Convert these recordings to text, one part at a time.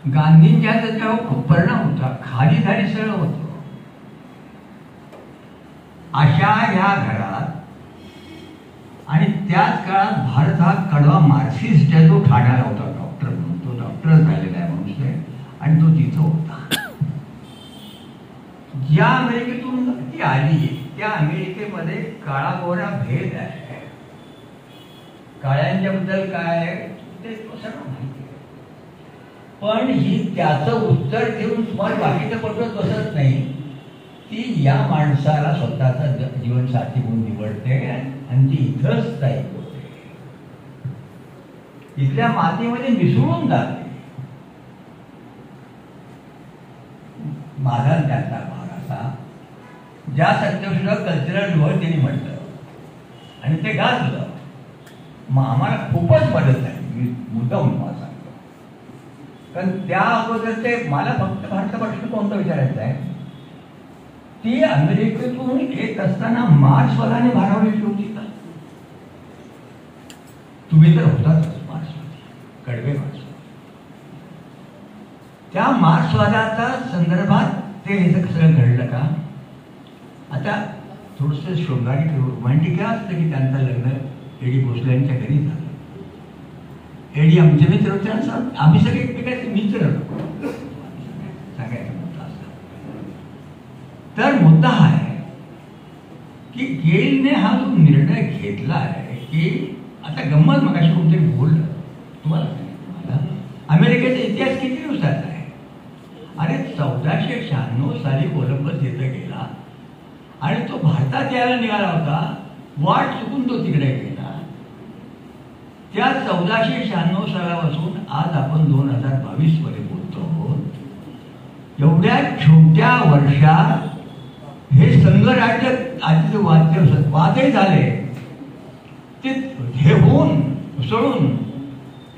गांधींच्या त्याच्यावर खूप परिणाम होता, खाली झाली सरळ होतो. अशा ह्या घरात आणि त्याच काळात भारत हा कडवा मार्क्सिस्ट आहे तो ठाण्याला होता, डॉक्टर म्हणून. तो डॉक्टरच झालेला आहे मनुष्य आणि तो तिथं होता. ज्या अमेरिकेतून ती आली त्या अमेरिकेमध्ये काळा गोरा भेद आहे. काळ्यांच्या बद्दल काय आहे ते तो सगळं माहिती आहे. पण ही त्याचं उत्तर देऊन तुम्हाला बाकीचं पटवत बसत नाही. ती या माणसाला स्वतःचा जीवनसाथी म्हणून निवडते आणि ती इथंच स्थायिक होते, इथल्या मातीमध्ये मिसळून जाते. माझा त्याचा भाग असा ज्या सत्यशोधक कल्चरल वर्ड त्यांनी म्हटलं आणि ते गाजलं, मग आम्हाला खूपच मदत झाली. मी मुद्दाम तुम्हाला सांगतो, कारण त्या अगोदर ते मला फक्त भारतापासून कोणतं विचारायचं आहे. ती अमेरिकेतून येत असताना मार्क्सवादाने भारावलेली होती का? तुम्ही तर होताच मार्क्सवादी, कडवे मार्क्सवादी. त्या मार्क्सवादाच्या संदर्भात ते हे सगळं घडलं का? आता थोडंसं शृंगारी रोमॅन्टिक असतं की त्यांचं लग्न एडी भोसलेंच्या घरी झालं. एडी आमचे मित्र होते, आम्ही सगळे एकमेकाचे मित्र सांगायचा मुद्दा असा. तर मुद्दा हा आहे की गेलने हा जो निर्णय घेतला आहे की आता गंमत मगाशी कोणतरी बोललं, तुम्हाला अमेरिकेचा इतिहास किती दिवसाचा आहे? अरे 1496 साली कोलंबस येथे गेला आणि तो भारतात यायला निघाला होता. वाट चुकून तो तिकडे गेला. त्या 1496 सालापासून आज आपण 2022 मध्ये बोलतो आहोत. एवढ्या छोट्या वर्षात हे संघराज्य आधी वादही झाले, ते हे होऊन उसळून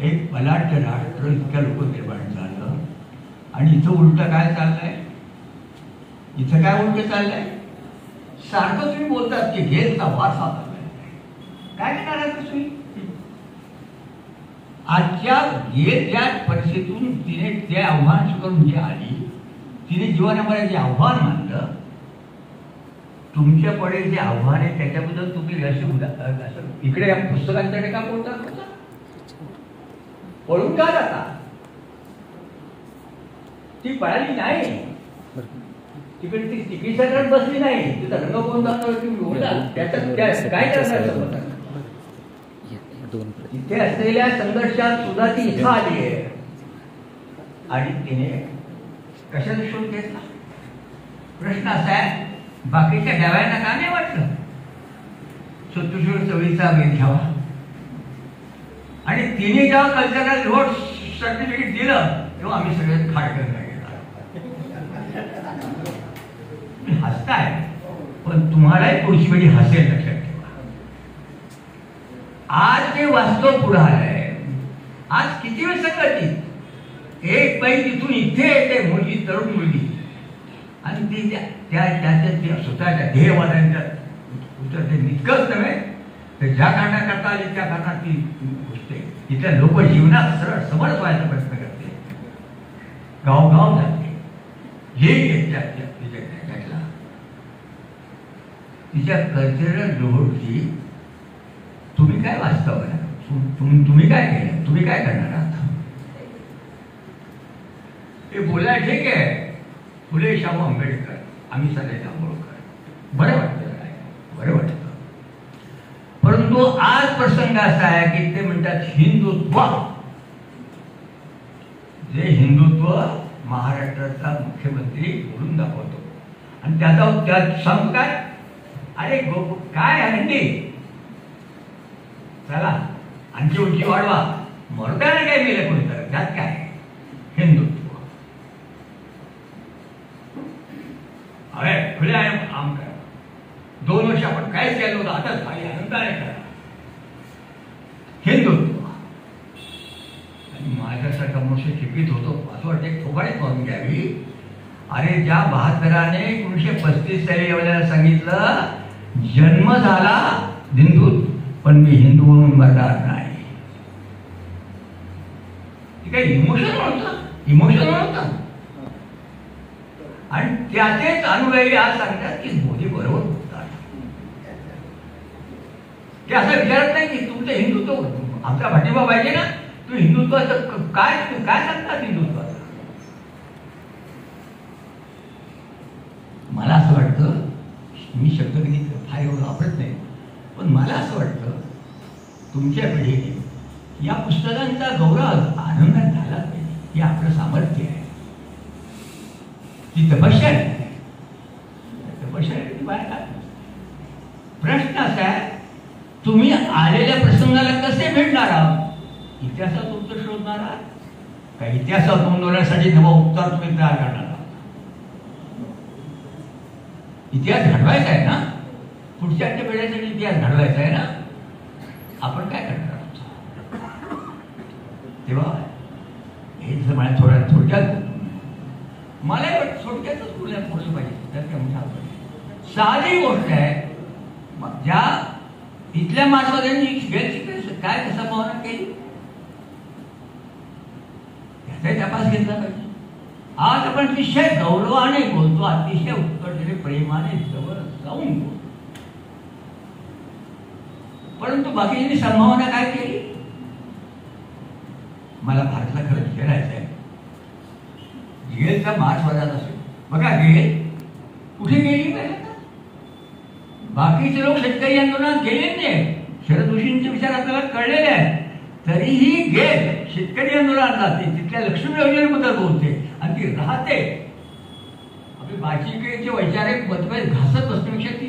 एक बलाढ्य राष्ट्र इतक्या लोक निर्माण झालं. आणि इथं उलट काय चाललंय? इथं काय उलट चाललंय? सारखं तुम्ही बोलतात की घेतला वारसा काय करणार आहे तुम्ही? आजच्या ज्या परिस्थितीतून तिने ते आव्हान स्वीकारून जी आली, तिने जीवनामध्ये जे आव्हान मानलं, तुमच्या पुढे जे आव्हान आहे त्याच्याबद्दल तुम्ही असं इकडे या पुस्तकांकडे का बोलतात? पळून का जाता? ती पळाली नाही, तिकडे ती चिकित्साकडे बसली नाही. तिचा रंग कोण त्याच्यात काय करणार? इथे असलेल्या संघर्षात सुद्धा ती इथं आली आहे आणि तिने कशाचा शोध घेतला? प्रश्न असा आहे, बाकीच्या डाव्यांना का नाही वाटलं सत्तूर चवळीचा वेध घ्यावा? आणि तिने जेव्हा कल्चरल व्होट सर्टिफिकेट दिलं तेव्हा आम्ही सगळे खाडकन गेला. हसताय, पण तुम्हालाही पुढची पिढी हसेल, लक्षात ठेवा. आज जे वास्तव पुढे आलंय, आज किती वेळ संकट एक बाई तिथून इथे येते, मुलगी, तरुण मुलगी, आणि ती त्याच्या स्वतःच्या ध्येयवादांच्या उतरते. इतकंच नव्हे तर ज्या कारणाकरता आली त्या कारणात ती घुसते. तिथल्या लोक जीवनात सरळ समर्थ व्हायचा प्रयत्न करते, गावगाव जाते. तिच्या कल्चरल जोडची तुम्ही काय वास्तव आहे? तुम्ही काय केलं? तुम्ही काय करणार आहात? हे बोलाय ठीक आहे, फुले शाहू आंबेडकर, आम्ही सगळे जांभूळकर, बरं वाटतं, बरं वाटतं. परंतु आज प्रसंग असा आहे की ते म्हणतात हिंदुत्व. जे हिंदुत्व महाराष्ट्राचा मुख्यमंत्री बोलून दाखवतो आणि त्याचा सांगतो काय, अरे काय हंडी, चला आणखी उंची वाढवा, मरताना काय गेलं कोणी तर त्यात काय हिंदुत्व. अरे खुले आहे आम करा, 2 वर्ष आपण कायच केलं होतं, आता खाली आनंदाने करा हिंदुत्व. आणि माझ्यासारखा मनुष्य शिक्षित होतो असं वाटतं एक ठोकाळीच म्हणून घ्यावी. अरे ज्या बहादराने 1935 साली एवढ्याला सांगितलं जन्म झाला हिंदूत, पण मी हिंदू म्हणून मरणार नाही, काय इमोशनल होतं. आणि त्याचेच अनुयायी आज सांगतात की मोदी बरोबर बोलतात. ते असं विचारत नाही की तुमचं हिंदुत्व आमचा पाठिंबा पाहिजे ना, तू हिंदुत्वाचं काय सांगतात हिंदुत्वाचं. मला असं वाटतं, मी शब्द कधी फार एवढं वापरत नाही, पण मला असं वाटतं तुमच्या पिढीने या पुस्तकांचा गौरव आनंदात झाला पाहिजे. हे आपलं सामर्थ्य आहे. ती तपश्चर्या आहे. तपश्चर्या बाहेर काय. प्रश्न असा आहे, तुम्ही आलेल्या प्रसंगाला कसे भेटणार आहात? इतिहासात उत्तर शोधणार आहात का इतिहासात नोंदवण्यासाठी नवा उत्तर तुम्ही तयार करणार आहात? इतिहास घडवायचा आहे ना, पुढच्या पिढ्यांसाठी इतिहास घडवायचा आहे ना. आपण काय करणार आहोत? तेव्हा हे जर मला थोडक्यात मला थोडक्यातच बोललं पाहिजे. तर साधी गोष्ट आहे. ज्या इथल्या माणसांनी काय कसा भावना केली याचा तपास घेतला पाहिजे. आज आपण अतिशय गौरवाने बोलतो, अतिशय उत्कटतेने प्रेमाने जवळ जाऊन बोलतो, परंतु बाकीच्यांनी संभावना काय केली. मला भारताला खरंच खेळायचं आहे. गेलचा मार्क्सवादात असेल बघा, गेल कुठे गेली पाहिजे. बाकीचे लोक शेतकरी आंदोलनात गेले नाही. शरद ऋषींचे विचार आपल्याला कळलेले आहेत. तरीही गेल शेतकरी आंदोलनात जाते, तिथल्या लक्ष्मी योजनेबद्दल बोलते आणि ती राहते. आपली बाकीचे वैचारिक मतभेद घासत बसण्यापेक्षा ती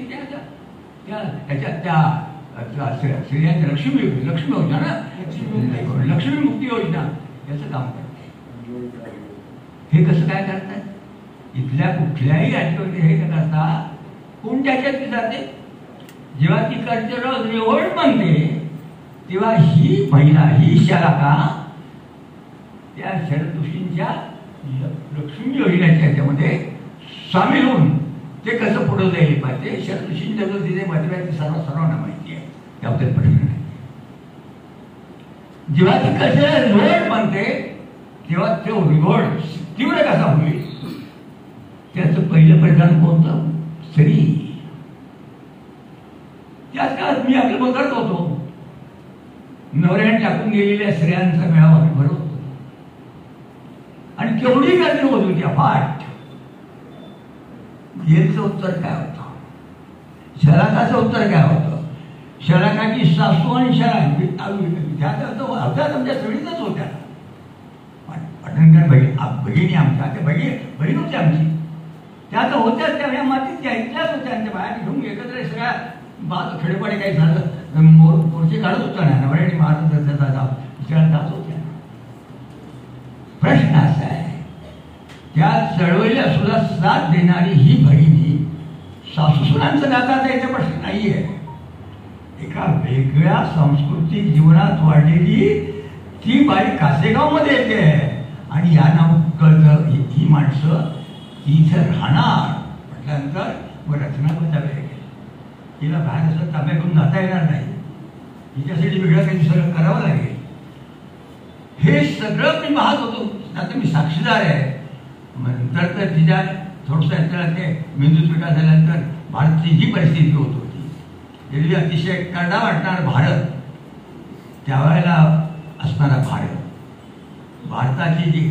त्याच्या स्त्रियांच्या लक्ष्मी योजना ना, लक्ष्मी मुक्ती योजना याचं काम करते. हे कसं काय करतात? इथल्या कुठल्याही राज्यामध्ये हे करता कोणत्या ह्याच्यात जाते. जेव्हा ती कल्चरल रिव्होल्ट बनते तेव्हा ही महिला, ही शालाका त्या शरद ऋषींच्या लक्ष्मी योजनेच्या ह्याच्यामध्ये सामील होऊन ते कसं पुढे जाईल पाहिजे. शरद ऋषींच्या जो तिथे मतभेद सर्वांना माहिती आहे, त्याबद्दल प्रश्न नाही. जेव्हा ती कल्चरल रिव्होल्ट बनते तेव्हा तो रिव्होल्ट तीव्र कसा होईल त्याचं पहिलं परिधान कोणतं? स्त्री. त्याच काळात मी आपलं बघत होतो, नवऱ्याने टाकून गेलेल्या स्त्रियांचा मेळावा भरत होतो आणि केवढी गर्दी होत होती अफाट. गेलचं उत्तर काय होतं? शलाकाचं उत्तर काय होतं? शलाकाची सासू आणि शलाका तुमच्या सगळीच होत्या. पाटणकर भगिनी आमच्या, त्या बहीण होती आमची, त्या तर होत्याच. त्या मातीत त्या इथल्याच होत्या. त्या बाहेर घेऊन एकत्र सगळ्या बाज खेडेपाडे काही झालं मोर्चे काढत होता ना, नवऱ्याने मारत जात होत्या. प्रश्न असा आहे, त्या चळवळीला सुद्धा साथ देणारी ही बहिणी सासूसुनांचं नातं याचा प्रश्न नाहीये. एका वेगळ्या सांस्कृतिक जीवनात वाढलेली ती बाई कासेगाव मध्ये येते आणि या नाव कळतं ही माणसं इथं राहणार म्हटल्यानंतर मग रचना बदलावी लागेल. तिला बाहेर असं ताब्या करून जाता येणार नाही. हिच्यासाठी वेगळं काही दुसरं करावं लागेल. हे सगळं मी पाहत होतो. आता मी साक्षीदार आहे. नंतर तर तिच्या थोडंसं ते मेंदूत विकास झाल्यानंतर भारतची ही परिस्थिती होत होती. एरवी अतिशय करडा वाटणार भारत, त्यावेळेला असणारा भारत, भारताची जी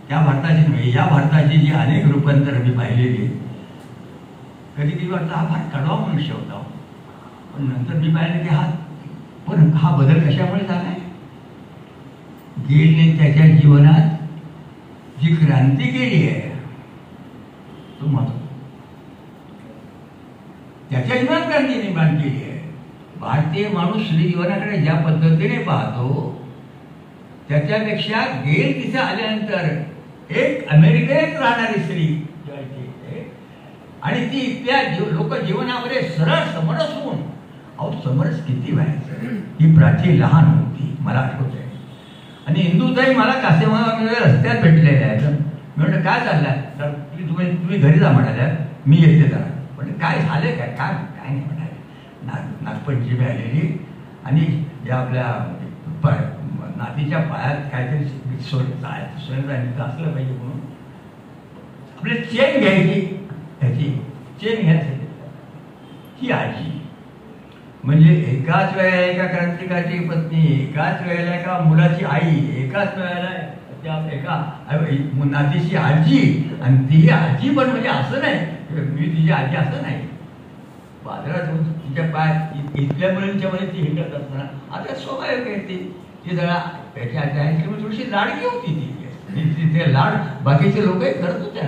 त्या भारताची नव्हे या भारताची जी अनेक रूपांतर मी पाहिलेली. कधी कधी वाटतं हा फार कडवा मनुष्य होता, पण नंतर मी पाहिलं की हा बदल कशामुळे झालाय. गेलने त्याच्या जीवनात जी क्रांती केली आहे तो महत्व, त्याच्या जीवनात क्रांती निर्माण केली आहे. भारतीय माणूस स्त्री जीवनाकडे ज्या पद्धतीने पाहतो त्याच्यापेक्षा गेल तिथे आल्यानंतर एक अमेरिकेत राहणारी स्त्री आणि ती इथल्या लोक जीवनामध्ये सरळ समरस होऊन, अहो समरस किती व्हायचं. ही प्राची लहान होती मला आठवत आहे. आणि हिंदूताई मला कासेगावमध्ये रस्त्यात भेटलेल्या आहेत. मी म्हटलं काय चाललंय तर तुम्ही घरी जा म्हणाल्या, मी येते जरा. म्हणजे काय झालं काय काय काय नाही म्हणाले. नागपंचमी आलेली आणि या आपल्या नाती नातीच्या पायात काहीतरी सोन्याचं असलं पाहिजे म्हणून आपली चेन घ्यायची, ह्याची चेन घ्यायची. ही आजी म्हणजे एकाच वेळेला एका क्रांतिकारची पत्नी, एकाच वेळेला एका मुलाची आई, एकाच वेळेला त्या एका नातीची आजी, आणि ती आजी पण म्हणजे असं नाही मी तिची आजी असं नाही. बाजारात तिच्या पायात इथल्या मुलांच्यामध्ये ती हिंडत असताना आता स्वाभाविक आहे ती जरा त्याची आजी आहे किंवा थोडीशी लाडकी होती ती. तिथे लाड बाकीचे लोकही करत होते,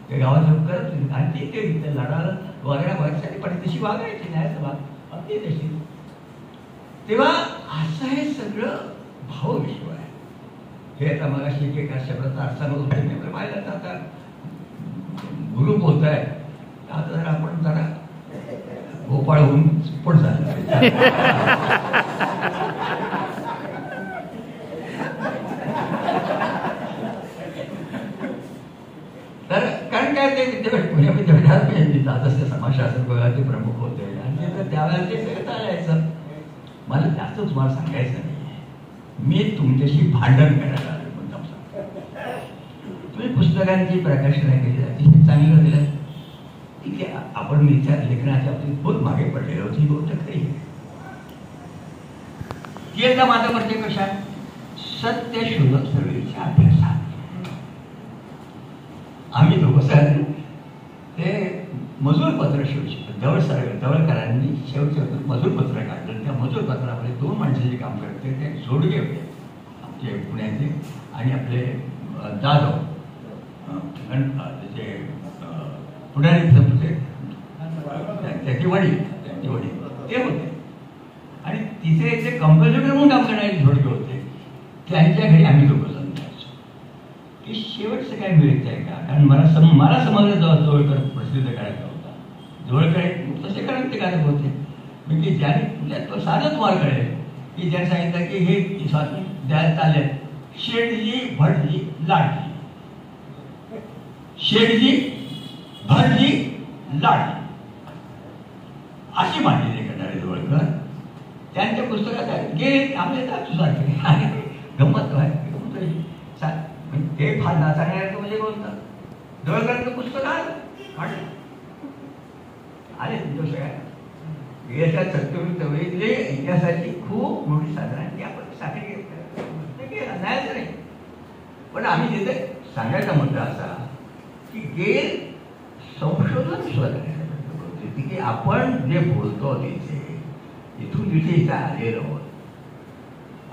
ते गावात लोक करत होते, आणि ती ते लाडाला वागण्यासाठी पण तशी वागायची नाही असं अगदी तशी. तेव्हा असं हे सगळं भावविश्व आहे. हे आता मग अशी एका शब्दाचा अर्थ सांगत होते, पाहिलं तर आता गुरु बोलत आहे, आता जरा आपण जरा गोपाळ होऊन पुढ झालं. तर कारण काय ते पुण्यामध्ये समाजशास्त्र विभागाचे प्रमुख होते, आणि त्यावेळेला ते सगळं चालायचं. मला जास्त तुम्हाला सांगायचं नाही, मी तुमच्याशी भांडण करायला आलो मुद्दाम सांगतो. तुम्ही पुस्तकांची प्रकाशना केली अतिशय चांगलं दिलं, ठीक आहे. आपण इथल्या लेखनाच्या बाबतीत खूप मागे पडलेलो होती, गोष्ट खरी. ती एकदा माझा म्हणजे कशात सत्य शोधक सर्वेच्या अभ्यासात आम्ही दोघं साहेब ते मजूर पत्र जवळकरांनी शेवटचं मजूर पत्र काढलं. त्या मजूर पत्रामध्ये 2 माणसाचे काम करते, ते जोडगे होते आमचे पुण्याचे, आणि आपले जाधव त्याचे पुढारी त्याची वडील ते होते, आणि तिथे जे कंपल्सरी म्हणून काम करणारे जोडगे होते, त्यांच्या घरी आम्ही दोघं जण जायचो. की शेवटचं काय मिळत आहे का, कारण मला समजलं जवळकर प्रसिद्ध करायचा होता. जवळकर तसे क्रांतिकारक होते, म्हणजे ज्याने तो साधं तुम्हाला कळेल की ज्याने सांगितलं की हे स्वातंत्र्य द्यायला चालले शेठजी भटजी लाडजी, शेठजी भटजी लाडजी अशी मांडणी करणारे जवळकर. त्यांच्या पुस्तकात गेले आपले सारखे गंमत ते फार नाचाण्यासारखं म्हणजे बोलतात. जवळकरांचं पुस्तक आलं आले तुमच्या याच्या सत्यवेळी इतिहासाची खूप मोठी साधना ती आपण साठी नाहीच नाही. पण आम्ही तिथे सांगायचा मुद्दा असा की गेल संशोधन सुद्धा की आपण जे बोलतो तिथे इथून तिथे इथं आलेलो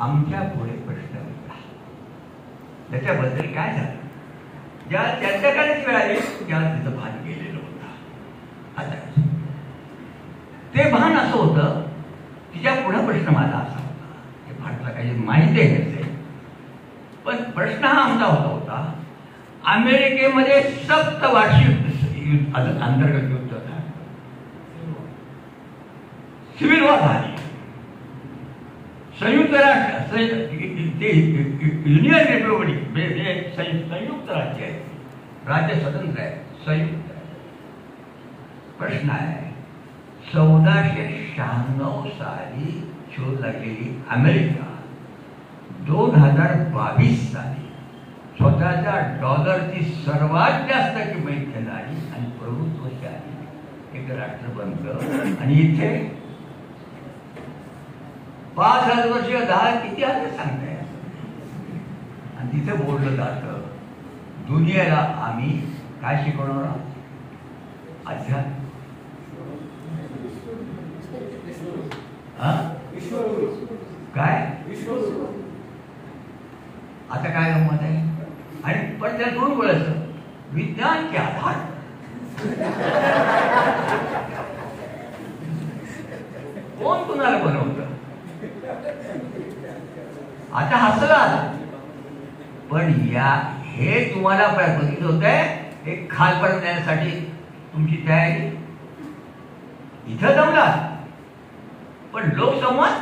आमच्या पुढे प्रश्न वेगळा, त्याच्याबद्दल काय झालं, ज्या त्यांच्याकडेच वेळ आली तेव्हा तिथं भान गेलेलं होतं. आता ते भान असं होतं तिच्या पुढे प्रश्न माझा असा होता, ते भानला काही माहिती आहे नसेल, पण प्रश्न हा आमचा होता अमेरिकेमध्ये 7 वार्षिक अंतर्गत युद्ध झालं, सिव्हिल वॉर झाली, संयुक्त राष्ट्र युनियन रिपब्लिक संयुक्त राज्य आहे, राज्य स्वतंत्र आहे, संयुक्त आहे. प्रश्न आहे 1496 साली शोध लागलेली अमेरिका 2022 साली स्वतःच्या डॉलरची सर्वात जास्त किंमत घेणारी आणि प्रभुत्वशाली एक राष्ट्र बनतं, आणि इथे 5000 वर्ष 10 किती आहे सांगताय, आणि तिथे बोललं जातं दुनियेला आम्ही काय शिकवणार आहोत, अध्यात्म. काय आता काय गंमत आहे, आणि पण त्याला कोण बोलायचं विज्ञान के आधार कोण कुणाला बनवतं. आता हसला पण या हे तुम्हाला बघितलं होतंय एक खालपर्यंत येण्यासाठी तुमची तयारी इथं जमला, पण लोकसंवाद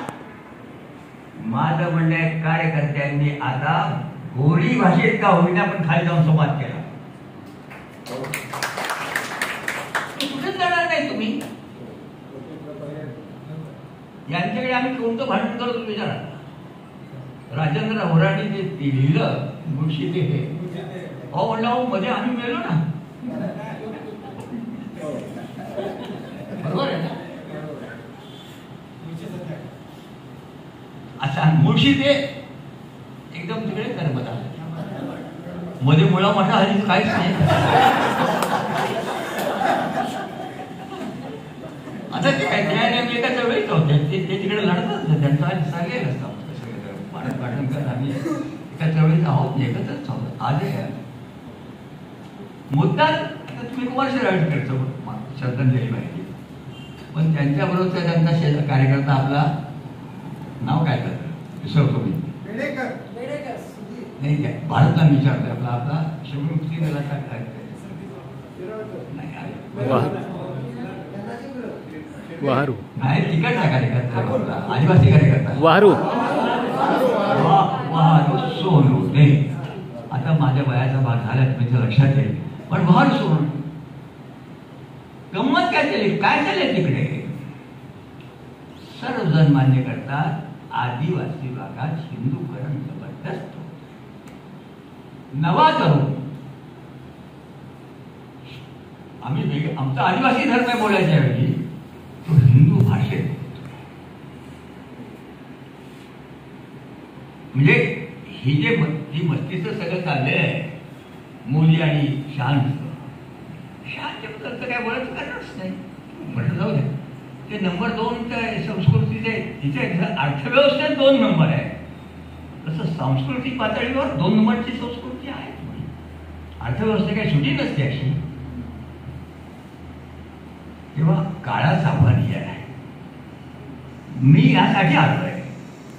माझं म्हणणं आहे कार्यकर्त्यांनी आता गोडी भाषेत का होईना पण खाली जाऊन संवाद केला. कुठेच जाणार नाही तुम्ही. यांच्याकडे आम्ही कोणतं भांडण करतो विचारा, राजेंद्र होराणी जे लिहिलं मुळशी ते हे अहो म्हणलं अहो मध्ये आम्ही मेलो ना, बरोबर आहे ना? अच्छा मुळशी ते एकदम तिकडे करमत आलं मध्ये मुळा मठा हल्ली काहीच नाही. आता ते काय त्या एकाच्या वेळीच होते ते तिकडे लढतात त्यांचा सांगेल असतं पाठणकर आम्ही एकाच्या वेळीच आहोत एकत्रच आहोत आजही आहे. मुद्दा तुम्ही कुमार शिराळकरचं श्रद्धांजली माहिती पण त्यांच्याबरोबरचा त्यांचा कार्यकर्ता आपला नाव काय करतं विसरतो मी नाही काय भारतला विचारतोय आपला आपला शिवमुक्ती दलाचा काय वाहरू नाही तिकडचा कार्यकर्ता आदिवासी कार्यकर्ता वाहरू वाहरू सोनू नाही आता माझ्या वयाचा भाग झाला तुमच्या लक्षात येईल पण वाहरू सोनू गंमत काय झाली काय झाले तिकडे सर्वजण मान्य करतात आदिवासी भागात हिंदूकरण जबरदस्त नवा तरुण आम्ही आमचा आदिवासी धर्म बोलायच्या ऐवजी तो हिंदू भाषेत म्हणजे ही जे ही मस्तीचं सगळं चाललंय आहे मोदी आणि शांतबद्दल काय बोलायचं कारणच नाही म्हटलं जाऊ दे. ते नंबर 2 संस्कृतीचे तिथे अर्थव्यवस्थेत 2 नंबर आहे तसं सांस्कृतिक पातळीवर 2 नंबरची संस्कृती आहे. अर्थव्यवस्था काही सुटी नसते अशी. तेव्हा काळाच आव्हानी आहे. मी यासाठी आलो आहे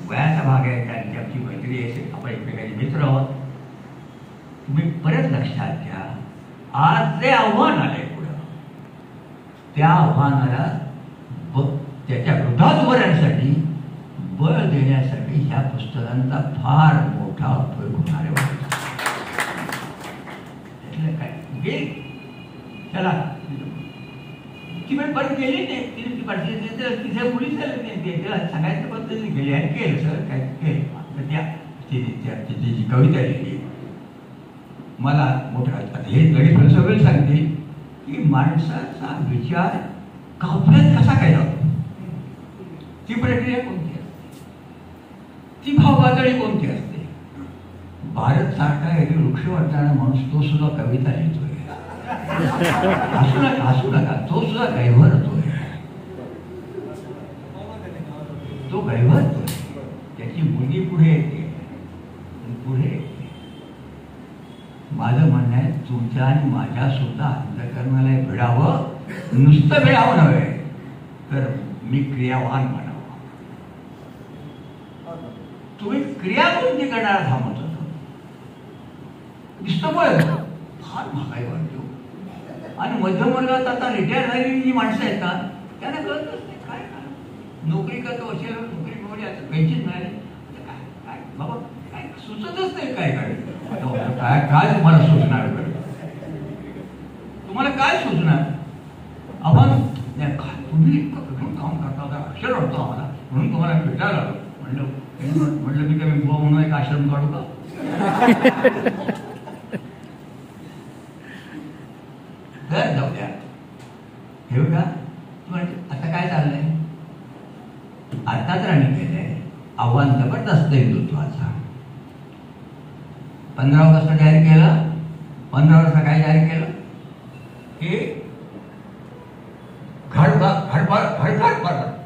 वयाचा भाग आहे त्यांची आमची मैत्री आहे आपण एकमेकांचे मित्र आहोत. तुम्ही परत लक्षात घ्या आज जे आव्हान आलंय पुढं त्या आव्हानाला त्याच्या विरोधात उभं राहण्यासाठी बळ देण्यासाठी ह्या पुस्तकांचा फार मोठा उपयोग होणार आहे. काय गेली चला ती पण परत गेली नाही तिथे पोलीस सांगायच्या पद्धतीने गेली आणि केलं सर काय केलं तिची जी कविता लिहिली मला मोठा हे लगेच सगळं सांगते की माणसाचा विचार काव्यात कसा काय जातो ती प्रक्रिया कोणती असते ती भाव पातळी कोणती असते. भारत सारखा एक वृक्ष वाटणारा माणूस तो सुद्धा कविता लिहितोय हसू नका तो सुद्धा गैवरतोय तो गैवरतोय त्याची मुलगी पुढे येते पुढे येते. माझं म्हणणं आहे तुमच्या आणि माझ्या सुद्धा अंतःकरणाला भिडावं नुसतं भिडावं नव्हे तर मी क्रियावान बनावं. तुम्ही क्रिया कोणती करणारा थांबत होता दिसतं पण फार महागाई वाटतो आणि मध्यमवर्गात आता रिटायर झालेली जी माणसं आहेत ना त्यांना कळतच नाही काय काय नोकरी करतो असेल नोकरी मिळवली आता पेन्शन मिळाली काय काय बाबा काय सुचतच नाही काय काय काय तुम्हाला सुचणार तुम्हाला काय सुचणार आपण तुम्ही कठीण काम करता होता अक्षर वाटतो आम्हाला म्हणून तुम्हाला भेटायला आलो म्हणलं मी काय बुवा म्हणून एक आश्रम काढू का. तर जाऊ द्या हे बघा आता काय चाललंय आता तर आम्ही केलंय आव्हान जबरदस्त हिंदुत्वाचा. 15 ऑगस्ट जाहीर केलं. 15 ऑगस्ट काय जाहीर केलं की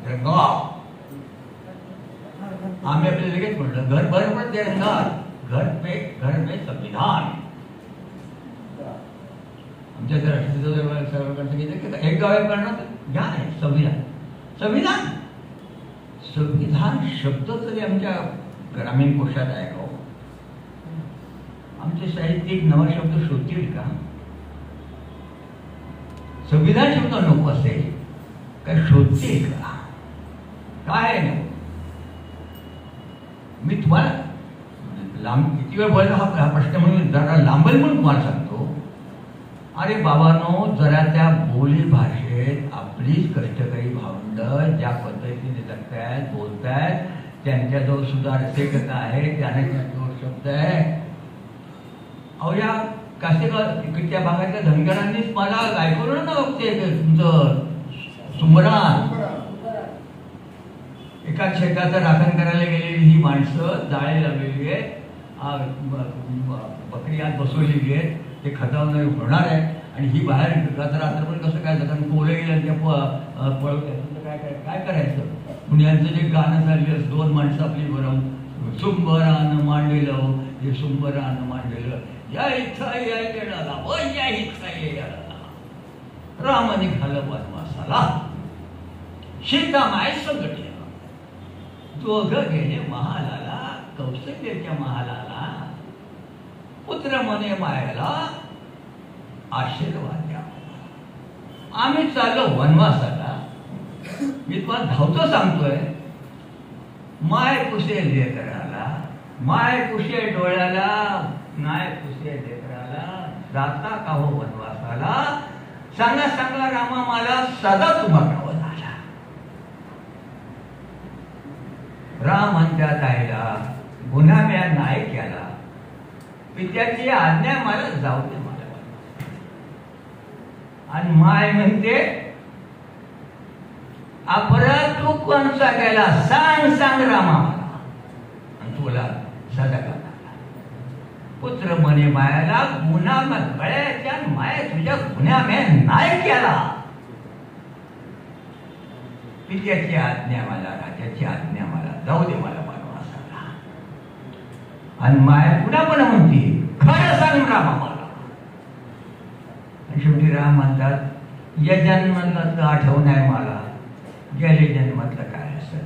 तिरंगा आम्ही आपल्याला लगेच म्हटलं घर भर पण तिरंगा घर पे संविधान. आमच्या इथे राष्ट्रपती सांगितलं की एक गाव एक करणार घ्या नाही संविधान संविधान संविधान शब्द तरी आमच्या ग्रामीण कोशात आहे का. आमचे साहित्यिक नवा शब्द शोधतील का. संविधान शब्द नको असेल काय शोधतील का काय नको. मी तुम्हाला लांब किती वेळ बोलायला हा प्रश्न म्हणून जरा लांबल म्हणून तुम्हाला सांगतो. अरे बाबांनो जरा त्या बोली भाषेत आपलीच कष्टकरी भावंड ज्या पद्धतीने जगतायत बोलतायत त्यांच्याजवळ सुद्धा रसिकता आहे, त्यांच्याजवळ शब्द आहे. अहो या कासेगाव इकडच्या भागातल्या धनगरांनीच मला ऐकवलं ना ते तुमचं सुमरान. एका शेताचं राखण करायला गेलेली ही माणसं जाळे लावलेली आहे, बकरी आत बसवलेली आहे, ते खतावणार होणार आहे आणि ही बाहेर रात्रभर कसं काय कारण पोलं गेलं त्या पळवत काय करायचं. पुण्याचं जे गाणं चाललं, दोन माणसं आपली बरं सुंबरानं मांडलेलं, हे सुंबरानं मांडलेलं, या इच्छा या येणारा व या इच्छा येणारा राम निघालं वनवासाला, सीता माय संकट दोघं गेले महालाला, कौशल्याच्या महालाला, पुत्र मने मायाला आशीर्वाद द्या. आम्ही चाललो वनवासाला. मी तुम्हाला धावतो सांगतोय, माय पुसे लेकराला, माय पुसे डोळ्याला, नाय पुसे लेकराला, जाता का हो वनवासाला, सांगा सांगा रामा मला सदा तुम्हा गाव झाला. राम म्हणतात आईला, गुन्हा म्या नाही केला, पित्याची आज्ञा मला जाऊ दे मला. आणि माय म्हणते अपराध तू कोणचा केला सांग सांग रामा मला, आणि तुला सदा करणार. पुत्र म्हणे मायाला, गुन्हा गळ्याच्या माया तुझ्या गुन्हा म्या नाही केला, पित्याची आज्ञा मला, राजाची आज्ञा मला, जाऊ दे मला वनवासाला. आणि माया पुन्हा पण म्हणते खरं सांग रामा मला. आणि शेवटी राम म्हणतात, या जन्मातलं आठवण आहे मला, गेले जन्मातलं काय असेल.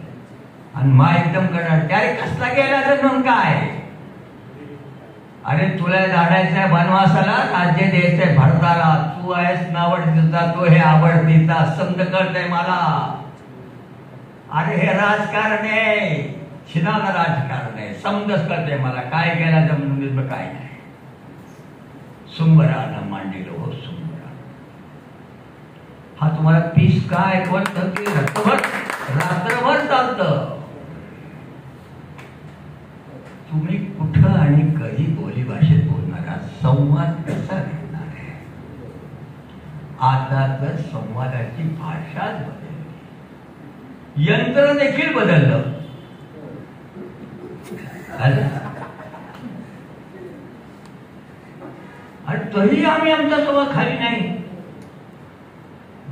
आणि मा एकदम करणार, त्यारे कसला गेला जन्म काय, अरे तुला झाडायचंय वनवासाला, राज्य द्यायचंय भारताला, तू आहेस नावडतीचा, तो हे आवडतीचा, समज कळतंय मला. अरे हे राजकारण आहे, छिनाला राजकारण आहे, समजच कळतंय मला, काय केला जमून काय नाही. सुंबरानं मांडलेलं हो सुंबरा. हा तुम्हाला पीस काय ऐकवत रात्रभर चालतं. तुम्ही कुठं आणि कधी बोली भाषेत बोलणारा, संवाद कसा घेणार आहे. आता तर संवादाची भाषाच बदलली, यंत्र देखील बदललं. आणि तरी आम्ही आमचा संवाद खाली नाही.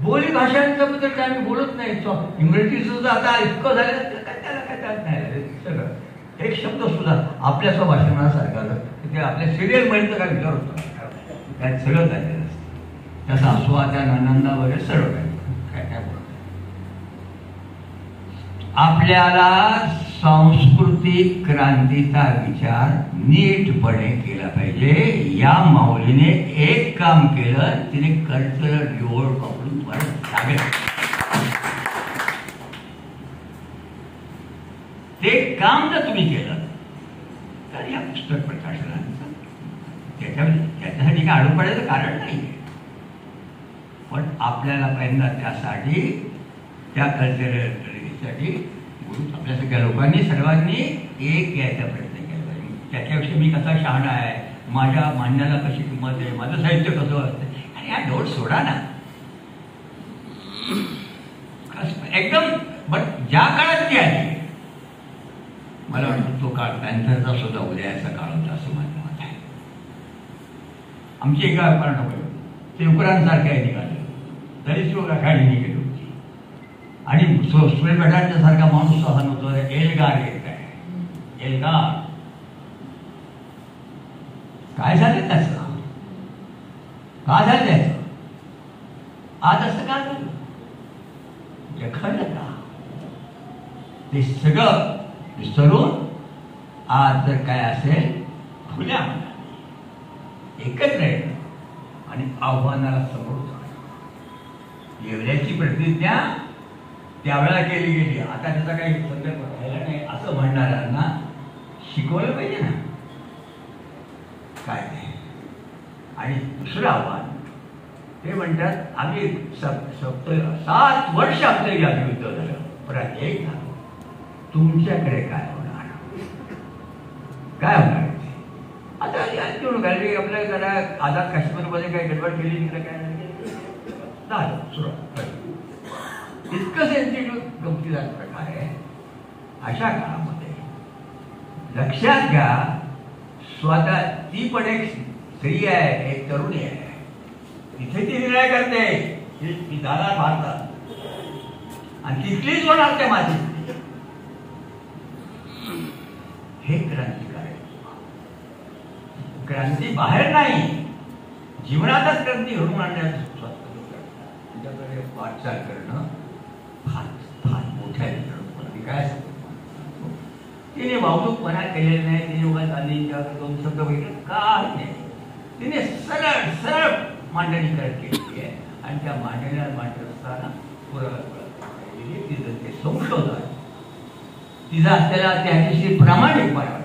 बोली भाषांच्याबद्दल काय आम्ही बोलत नाही. इंग्रजी सुद्धा आता इतकं झालं त्याला काय नाही सगळं एक शब्द सुद्धा आपल्या स्वभाषणासारखा ते आपल्या सिरियल मध्ये काय विचार होतो, त्यात सगळं झालेलं असतं. त्याचा आस्वादन आनंद वगैरे सर्व काय काय बोलत. आपल्याला सांस्कृतिक क्रांतीचा विचार नीटपणे केला पाहिजे. या माऊलीने एक काम केलं, तिने कल्चरल रिवॉर्ड वापरून ते काम जर तुम्ही केलं तर या पुस्तक प्रकाशनाचं त्याच्यासाठी काय अडू पडायचं कारण नाही. पण आपल्याला पहिल्यांदा त्यासाठी त्या कल्चरसाठी आपल्या सगळ्या लोकांनी सर्वांनी एक यायचा प्रयत्न केला पाहिजे. त्याच्याविषयी मी कसा शहाणा आहे, माझ्या मांडण्याला कशी किंमत आहे, माझं साहित्य कसं असतं, आणि या डोळ सोडा ना एकदम. बट ज्या काळात ती आली, मला वाटतं तो काळ पॅन्थरचा सुद्धा उदयाचा काळ होता असं माझं मत आहे. आमची एका ते उकरांसारख्या निघाले तरी सुद्धा गाडी निघाली होती. आणि सुरेश सारखा माणूस सहन होतो. एल्गार येत आहे, एल्गार काय झालं त्याचं, का झालं त्याचं, आज असं का झालं, जखडलं का, ते सगळं विसरून आज जर काय असेल खुल्या मनाने एकत्र येणं आणि आव्हानाला समोर जाणं. येवल्याची प्रतिज्ञा त्यावेळेला केली गेली, आता त्याचा काही संदर्भ राहिला नाही असं म्हणणाऱ्यांना शिकवलं पाहिजे ना काय ते. आणि दुसरं आव्हान ते म्हणतात आम्ही 7 वर्ष आपलं या युद्ध झालं, पराजय झालो. तुमच्याकडे काय होणार, काय होणार ते? आता गॅलरी आपल्या जरा आझाद काश्मीरमध्ये काय गडबड केली तिकडे काय झालं सुरुवात. इतकं सेन्सिटिव्ह गमतीदार प्रकार आहे. अशा काळामध्ये लक्षात घ्या, स्वतः ती पण एक स्त्री आहे, एक तरुणी आहे, तिथे ती निर्णय करते की जाणार भारतात आणि तिथलीच होणार त्या माझी. हे क्रांतिकार आहे. क्रांती बाहेर नाही, जीवनातच क्रांती घडवून आणण्याचं तुझ्याकडे वाटचाल करणं फार फार मोठ्या काय तिने वावणूकपणा केलेला नाही. तिने उगा गांधींच्या दोन शब्द वगैरे काय नाही. तिने सरळ सरळ मांडणी केलेली आहे आणि त्या मांडणीला मांडत असताना तिचं ते संशोधन, तिचा असलेला त्याच्याशी प्रामाणिकपणा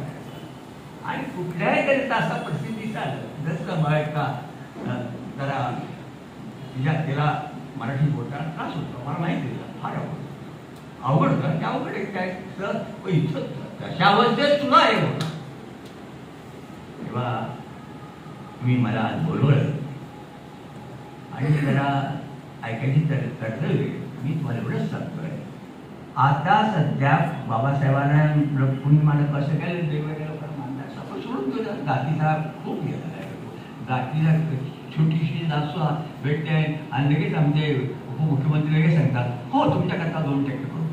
आणि कुठल्याही तरी असा प्रसिद्धीचा जसं का जरा तिला मराठी बोलताना त्रास होतो, मला माहिती आहे, फार अवघड होतं. त्या अवघड एक काय इथं तशा अवस्थेत तुला हे होतं. तेव्हा तुम्ही मला बोलवलं आणि जरा ऐकायची तरतळली. मी तुम्हाला एवढंच सांगतोय, आता सध्या बाबासाहेबांना कुणी मला कसं काय वेगवेगळ्या लोकांना मानतात, आपण सोडून गेलं. जातीचा खूप गेला आहे, जातीला छोटीशी जास्त भेटते आणि लगेच आमचे उपमुख्यमंत्री लगेच सांगतात, हो तुमच्याकरता 2% करू.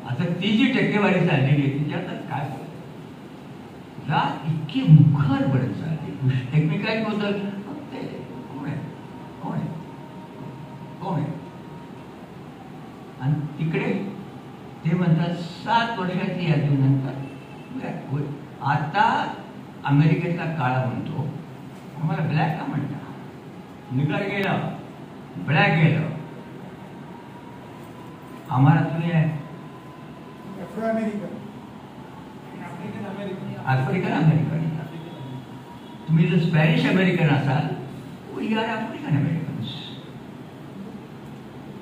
आता ती जी टक्केवारी चाललेली आहे तिच्यात काय जात इतकी मुखर बनत चालली. एकमेकांबद्दल कोण आहे कोण आहे कोण आहे, आणि तिकडे ते म्हणतात 7 वर्षाची यादीनंतर. आता अमेरिकेतला काळा म्हणतो, आम्हाला ब्लॅक का म्हणता, निगर गेलं ब्लॅक गेलं, आम्हाला तुम्ही आफ्रिकन अमेरिकन, तुम्ही जर स्पॅनिश अमेरिकन असाल, वी आर आफ्रिकन अमेरिकन्स.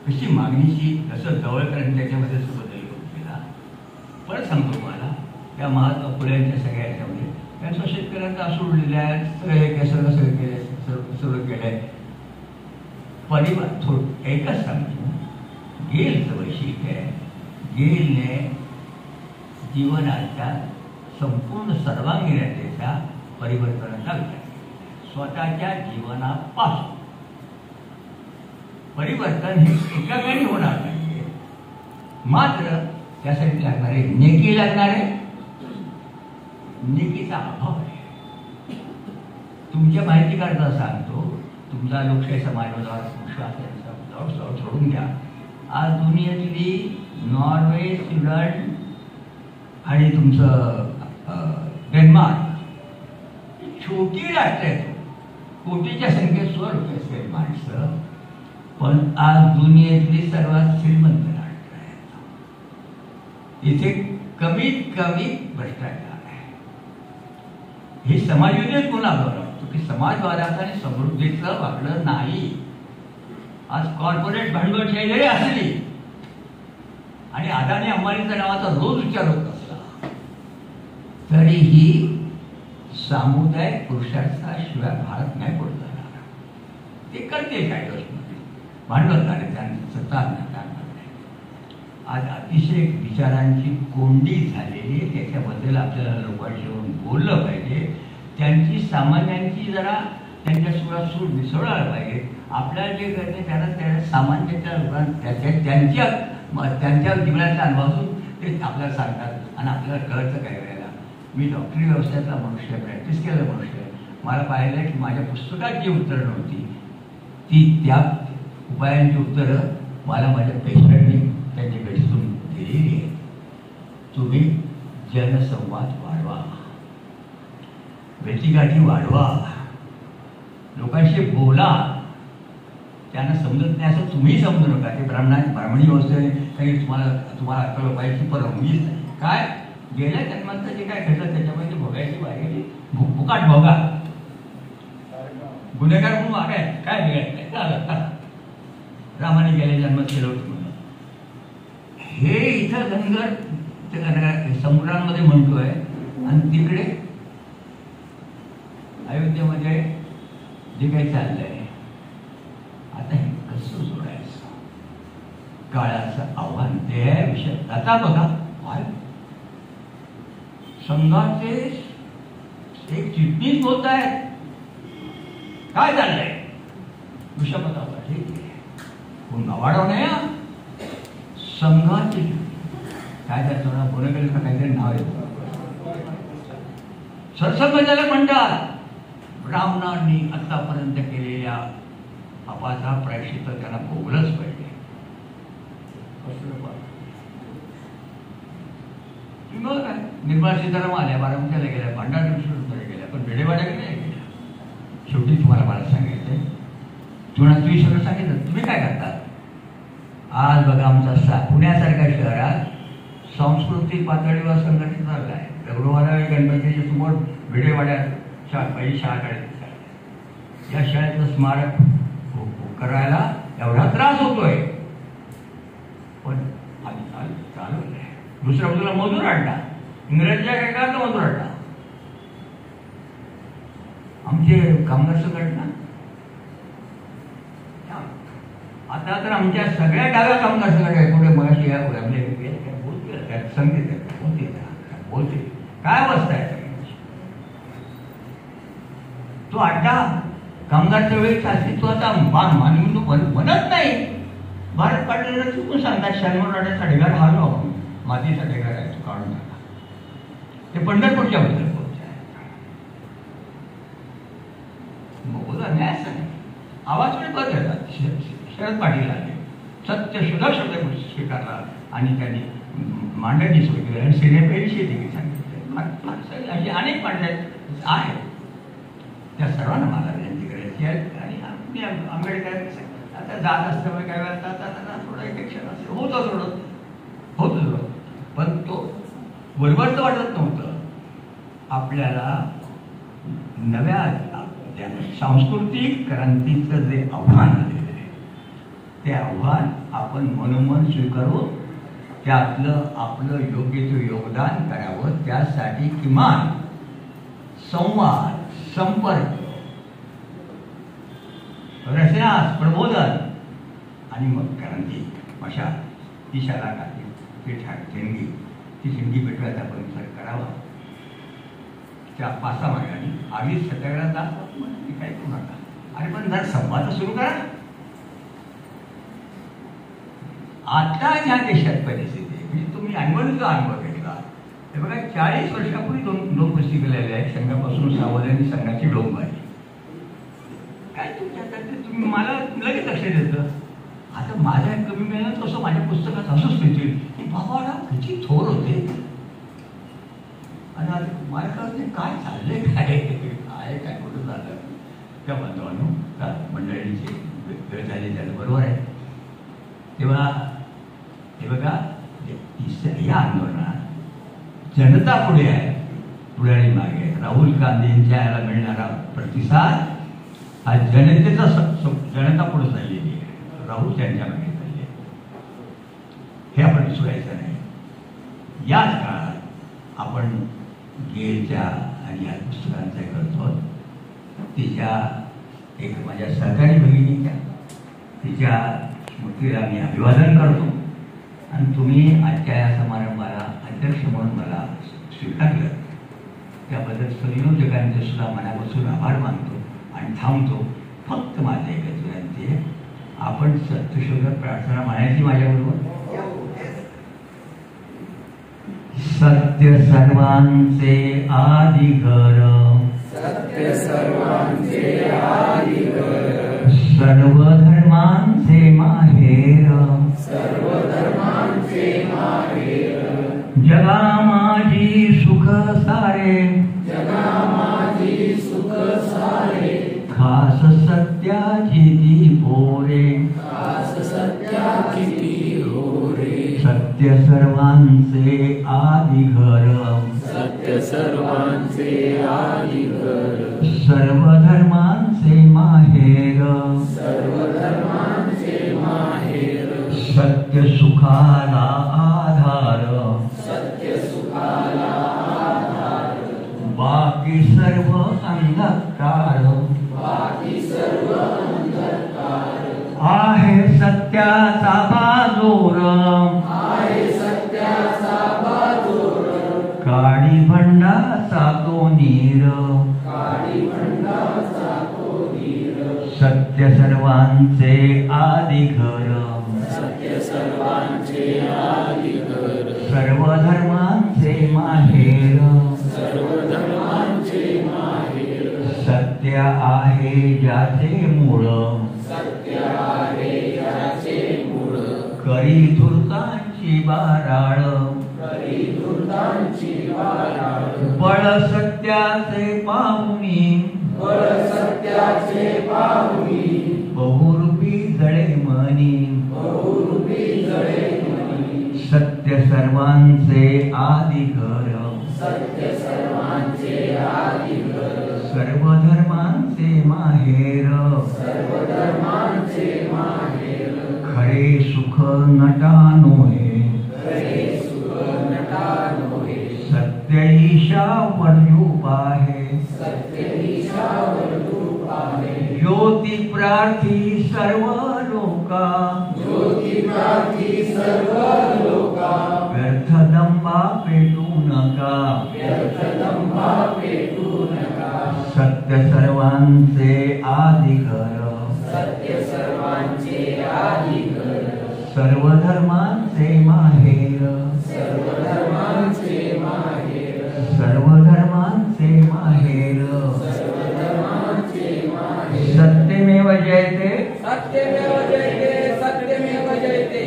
कशी मागणीची कसं जवळपर्यंत त्याच्यामध्ये बदल केला. परत सांगतो तुम्हाला, त्या महात्मा फुल्यांच्या सगळ्या याच्यामध्ये त्यांचा शेतकऱ्यांचा असूड लिहिला आहे, सगळं सगळं केलंय. परिवार एकच सांगतो, गेलचं वैशिष्ट्य आहे, गेलने जीवनाच्या संपूर्ण सर्वांगीणतेच्या परिवर्तनाचा विचार केला. स्वतःच्या जीवनापासून परिवर्तन हे एका वेळी होणार नाही, मात्र त्यासाठी लागणारे नेकी लागणारे नेकीचा अभाव आहे. तुमच्या माहिती करता सांगतो, तुमचा लोकशाही समाजावर विश्वास सोडून द्या. आज दुनियेतली नॉर्वे, स्वीडन आणि तुमचं डेन्मार्क छोटी राष्ट्र आहेत, कोटीच्या संख्येत लोक असतील माणसं, पण आज दुनियेतली सर्वात श्रीमंत राष्ट्र आहे. इथे कमीत कमी भ्रष्टाचार आहे. हे समाजयुतीत कोणा बघतो की समाजवादाचं आणि समृद्धीचं वागणं नाही. आज कॉर्पोरेट भांडवलशाही जरी असली आणि अदानी अंबानीच्या नावाचा रोज उच्चार होत असला तरीही सामुदायिक पुरुषार्थाशिवाय भारत नाही पुढे जाणार. ते करते काय गोष्टी भांडवलदार त्यांचं सत्ता आज अतिशय विचारांची कोंडी झालेली आहे. त्याच्याबद्दल आपल्याला लोकांशी बोललं पाहिजे. त्यांची सामान्यांची जरा त्यांच्या सुरात सूट मिसळायला पाहिजे. आपल्याला जे करते त्याला सामान्याच्या लोकांना त्यांच्या जीवनातल्या अनुभवातून ते आपल्याला सांगतात आणि आपल्याला कळतं काही वेळेला. मी डॉक्टरी व्यवसायातला मनुष्य, प्रॅक्टिस केलेला मनुष्य, मला पाहिलं की माझ्या पुस्तकात जी उत्तरं नव्हती ती त्या उपायांची उत्तरं मला माझ्या पेशंटनी त्यांच्या भेटीतून दिलेली आहे. तुम्ही जनसंवाद वाढवा, भेटीगाठी वाढवा, लोकांशी बोला. त्यांना समजत नाही असं तुम्ही समजू नका. ते ब्राह्मणी व्यवस्थेने काही तुम्हाला अक्कल पाहिजे परवानगीच नाही. काय गेल्या जन्माचं जे काय घडलं त्याच्यामध्ये भोगायची बाहेर फुकाट भोगा. गुन्हेगार म्हणून वागाय काय बिघायचं, रामाने गेल्या जन्मात केलं होतं म्हणून. हे इथं इथं धनगर समुद्रामध्ये म्हणतोय आणि तिकडे अयोध्येमध्ये जे काही चाललंय आता हे कसं सोडायचं? काळाचं आव्हान ते आहे विषय. आता बघा संघाचे एक चिटणीस बोलत आहेत, काय चाललंय विषमतावर, ठीक आहे, कोण वाढव नाही. संघाचे काय त्याचं पुणेकरांचं काहीतरी नाव येतं, सरसंघचालक म्हणतात ब्राह्मणांनी आतापर्यंत केलेल्या पापाचा प्रायश्चित्त त्यांना भोगलंच पाहिजे. काय निर्मला सीतारामन आल्या, बारामतीला गेल्या, भांडारकडे गेल्या, पण वेडेवाड्याकडे नाही गेल्या. शेवटी तुम्हाला मला सांगायचंय, तुम्ही सगळं सांगितलं. तुम्ही काय करता आज? बघा आमचा पुण्यासारख्या शहरात सांस्कृतिक पातळीवर संघटित झाला आहे. दगडूवाला गणपतीच्या समोर वेडेवाड्यात पहिली शाळा काढली. या शाळेचं स्मारक करायला एवढा त्रास होतोय, पण आम्ही चालवलंय. दुसऱ्या बाजूला मजूर आणला, इंग्रजच्या काय काळात मजूर आणला. आमचे कामगार संघटना आता तर आमच्या सगळ्या डाव्या कामगार संघटना पुढे मगाशी संगीत बोलते काय अवस्था आहे सगळ्यांची. तो अड्डा कामगारच्या वेळी अस्तित्वाचा म्हणत नाही. भारत पाटील चुकून सांगतात शनिवार अड्ड्याचा ढेगार हलवा, मातीचा ढेगार आहे तो काढून टाका. ते पंढरपूरच्या बद्दल बोलत आहे. बोला न्याय सांग आवाज पण बदलतात. शरद पाटील आले, सत्य शुद्ध शब्द स्वीकारला आणि त्यांनी मांडणी सोय केली आणि सिनेपेशी देखील सांगितलं. अशी अनेक मांडण्या आहेत, त्या सर्वांना मला विनंती करायची आहे. आणि आंबेडकर आता जात असल्यामुळे काय वेळा थोडं इलेक्शन असेल होतं, थोडं, पण तो बरोबरच वाटत नव्हतं. आपल्याला नव्या सांस्कृतिक क्रांतीचं जे आव्हान आलेलं आहे, ते आव्हान आपण मनोमन स्वीकारून त्यातलं आपलं योग्य ते योगदान करावं. त्यासाठी किमान संवाद, संपर्क, रचना, प्रबोधन आणि मग क्रांती अशा ती शाळा ती ठिणगी पेटवायचा परिसर करावा. त्या 5-6 महिन्यांनी आम्ही सगळ्याला जात काय करू नका. अरे पण जर संवाद सुरू करा. आता ह्या देशात परिस्थिती आहे, म्हणजे तुम्ही अनुभव घेतला. हे बघा 40 वर्षापूर्वी दोन गोष्टी केलेल्या आहेत. संघापासून सावध आणि संघाची डोंबाई. काय तुम्ही मला लगेच लक्ष देतं. आता माझ्या कमी मिळालं तसं माझ्या पुस्तकात असंच देतील की बाबाला किती थोर होते. आणि आता मला कळत काय चाललंय, काय कुठं झालं. त्या बांधवांनो त्या मंडळीची वेळ झाली त्याला बरोबर आहे. तेव्हा हे बघा या आंदोलनात जनता पुढे आहे, पुढारी मागे. राहुल गांधींच्या याला मिळणारा प्रतिसाद हा जनता पुढे चाललेली आहे. राहुल त्यांच्या मागे चालले, हे आपण विसरायचं नाही. याच काळात आपण गेलच्या आणि या पुस्तकांचा करतो. तिच्या एक माझ्या सहकारी भगिनीच्या तिच्या स्मृतीला मी अभिवादन करतो. आणि तुम्ही आजच्या या समारंभाला अध्यक्ष म्हणून मला स्वीकारलं त्याबद्दल संयोजकांचे सुद्धा मनापासून आभार मानतो आणि थांबतो. फक्त माझं एकच विनंती आहे, आपण सत्यशोधक प्रार्थना म्हणायची माझ्याबरोबर. सत्य सर्वांचे आदिगर, सत्य सर्वांचे आदिगर, सर्व धर्मांचे माहेर, सर्व धर्मांचे माहेर, जगा माझी सुख सारे, जगा माझी सुख सारे, खास सत्याची ती पोरे, खास सत्याची ती होरे. सत्य सर्वांचे आदिघर, सत्य सर्वांचे आदिगर, सर्व धर्मांचे माहेर, सर्व धर्मांचे माहेर, सत्य सुखाला आधार, बाकी सर्व अंधकार बाकी सर्व अंधकार आहे सत्याचा बाजूर आहे सत्याचा बाजूर काळी भंडाचा तो नीर काळी भंडाचा तो नीर सत्य सर्वांचे आदी घर सत्य सर्वांचे आदी घर सर्व धर्मांचे माहेर सर्व धर्मांचे माहेर सत्य आहे ज्याचे मूळ सत्य आहे याचे मूळ करी धूर्तांची बाराळ करी धूर्तांची वाराळ बळ सत्याचे पाहुणी बळ सत्याचे पाहुणी बहुरूपी जळे मनी बहुरूपी जळे मनी सत्य सर्वांचे आदी घर सत्य सर्वांचे आदी घर सर्व धर्मांचे माहेर सर्व धर्मांचे माहेर खरे सुख नटानोहे खरे सुख नटा नोहे सत्य ईशावर रूप आहे सत्य ईशावर रूप आहे ज्योती प्रार्थी सर्व लोका ज्योती प्रार्थी सर्व लोका व्यर्थ दंबा पेटू नका व्यर्थ दंभा पेटू नका सत्य सर्वांचे आदी घर सत्य सर्वांचे आदी घर सर्व धर्मांचे माहेर सर्व धर्मांचे माहेर सर्व धर्मांचे माहेर सर्व धर्मांचे माहेर सत्यमेव जयते सत्यमेव जयते सत्यमेव जयते